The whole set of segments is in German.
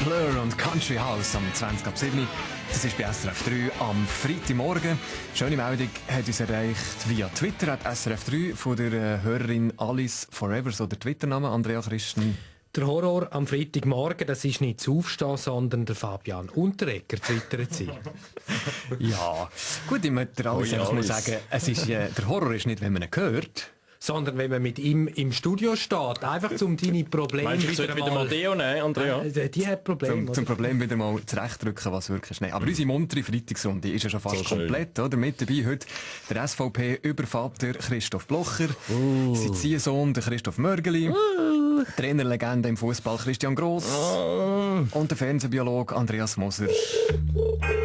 Blur und Country House am 20 ab 7. Das ist bei SRF 3 am Freitagmorgen. Schöne Meldung hat uns erreicht via Twitter, hat SRF 3 von der Hörerin Alice Forever, so der Twitter-Name, Andrea Christen. Der Horror am Freitagmorgen, das ist nicht das Aufstehen, sondern der Fabian Unterreger twittert sie. Ja, gut, ich möchte Alice einfach mal sagen, es ist, der Horror ist nicht, wenn man ihn hört, sondern wenn man mit ihm im Studio steht, einfach um deine Probleme Meinst du, wieder mal Deo nehmen, Andrea? Die hat Probleme. zum Problem wieder mal zurechtdrücken, was wirklich schnell. Aber unsere muntere Freitagsrunde ist ja schon fast so komplett, oder? Mit dabei heute der SVP-Übervater Christoph Blocher, sein Ziehsohn der Christoph Mörgeli, Trainerlegende im Fußball Christian Gross und der Fernsehbiologe Andreas Moser.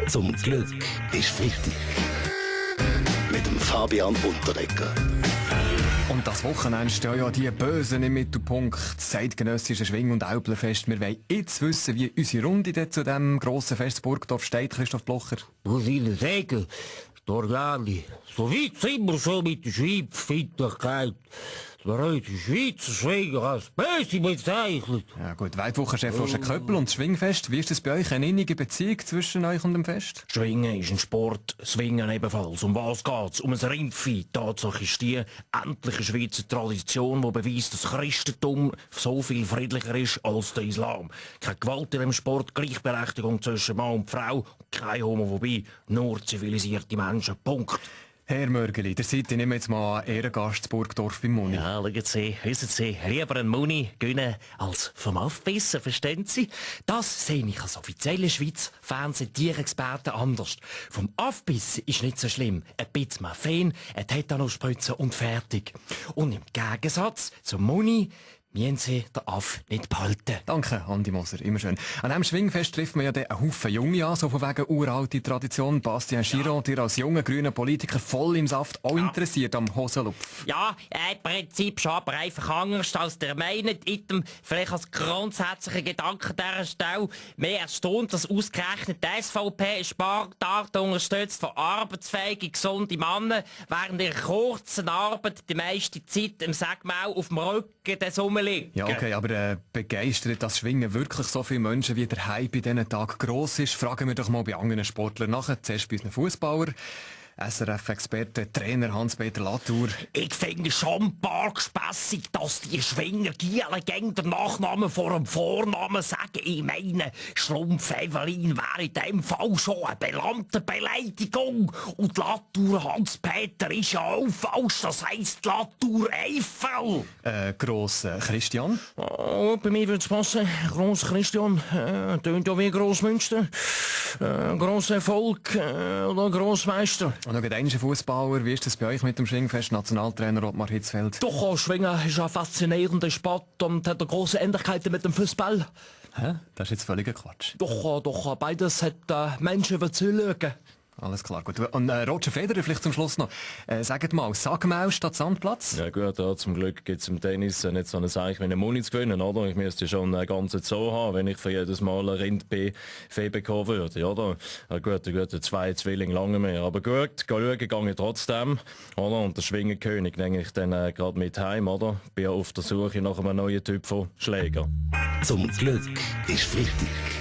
Zum Glück ist Freitag. Mit dem Fabian Unterreger. Und das Wochenende stehen ja die Bösen im Mittelpunkt. Das zeitgenössische Schwing- und Äublerfest. Wir wollen jetzt wissen, wie unsere Runde dort zu diesem grossen Fest Burgdorf steht, Christoph Blocher. Muss ich Ihnen sagen, Dorgali, so weit sind wir schon mit der Schweizfeindlichkeit. Wir haben die Schweizer Schwinger als böse bezeichnet. Ja gut, Weitwochenchef Roger Köppel und das Schwingfest. Wie ist das bei euch? Eine innige Beziehung zwischen euch und dem Fest? Schwingen ist ein Sport, Swingen ebenfalls. Um was geht's? Um ein Rindvieh. Tatsache ist die endliche Schweizer Tradition, die beweist, dass Christentum so viel friedlicher ist als der Islam. Keine Gewalt in dem Sport, Gleichberechtigung zwischen Mann und Frau, keine Homophobie, nur zivilisierte Menschen. Punkt. Herr Mörgeli, der seid ihr, nehmen jetzt mal Ehrengast zu Burgdorf beim Muni. Ja, schauen Sie, wissen Sie, lieber einen Muni gönnen als vom Aufbissen, verstehen Sie? Das sehe ich als offizielle Schweiz Fernseh-Tierexperten anders. Vom Aufbissen ist nicht so schlimm. Ein bisschen Morphin, ein Tetanusspritze und fertig. Und im Gegensatz zum Muni müssen Sie den Aff nicht behalten. Danke, Andi Moser, immer schön. An einem Schwingfest trifft man ja dann einen Haufen Junge an, so von wegen uralte Tradition. Bastian Giron, dir als junger grüner Politiker voll im Saft auch interessiert am Hosenlupf. Ja, im Prinzip schon, aber einfach anders als der meint. Vielleicht als grundsätzlicher Gedanke dieser Stelle. Mir erstaunt, dass ausgerechnet die SVP eine Spartat unterstützt von arbeitsfähigen, gesunden Männern, während ihrer kurzen Arbeit die meiste Zeit im Sägmau auf dem Rücken des rumliegt. Ja, okay, aber begeistert das Schwingen wirklich so viele Menschen, wie der Hype in diesen Tagen gross ist? Fragen wir doch mal bei anderen Sportlern nachher. Zuerst bei unseren Fußballern. SRF-Experte, Trainer Hans-Peter Latour. Ich finde schon ein paar gespässig, dass die Schwinger Giele gegen den Nachnamen vor dem Vornamen sagen. Ich meine, Schlumpf Evelyn wäre in dem Fall schon eine belannte Beleidigung. Und Latour Hans-Peter ist ja auch falsch, das heisst Latour Eiffel. Gross Christian. Oh, bei mir würde es passen. Gross Christian, tönt ja wie Grossmünster. Grosser Erfolg oder Grossmeister. Und noch ein Fußballer, wie ist das bei euch mit dem Schwingfest? Nationaltrainer Ottmar Hitzfeld. Doch, Schwingen ist ein faszinierender Sport und hat große Ähnlichkeiten mit dem Fußball. Hä? Das ist jetzt völliger Quatsch. Doch, beides hat Menschen überzeugen. Alles klar, gut. Und Roger Federer vielleicht zum Schluss noch. Sagt mal, Sackmaus statt Sandplatz? Ja gut, ja, zum Glück gibt es im Tennis nicht so eine Sache wie eine Muni zu gewinnen, oder? Ich müsste schon einen ganzen Zoo haben, wenn ich für jedes Mal ein Rind-Fee bekommen würde, oder? Ja, gut, 2 Zwillinge lange mehr. Aber gut, schauen gehe ich trotzdem, oder? Und der Schwingenkönig nehme ich dann gerade mit heim, oder? Bin auf der Suche nach einem neuen Typ von Schläger. Zum Glück ist Freitag.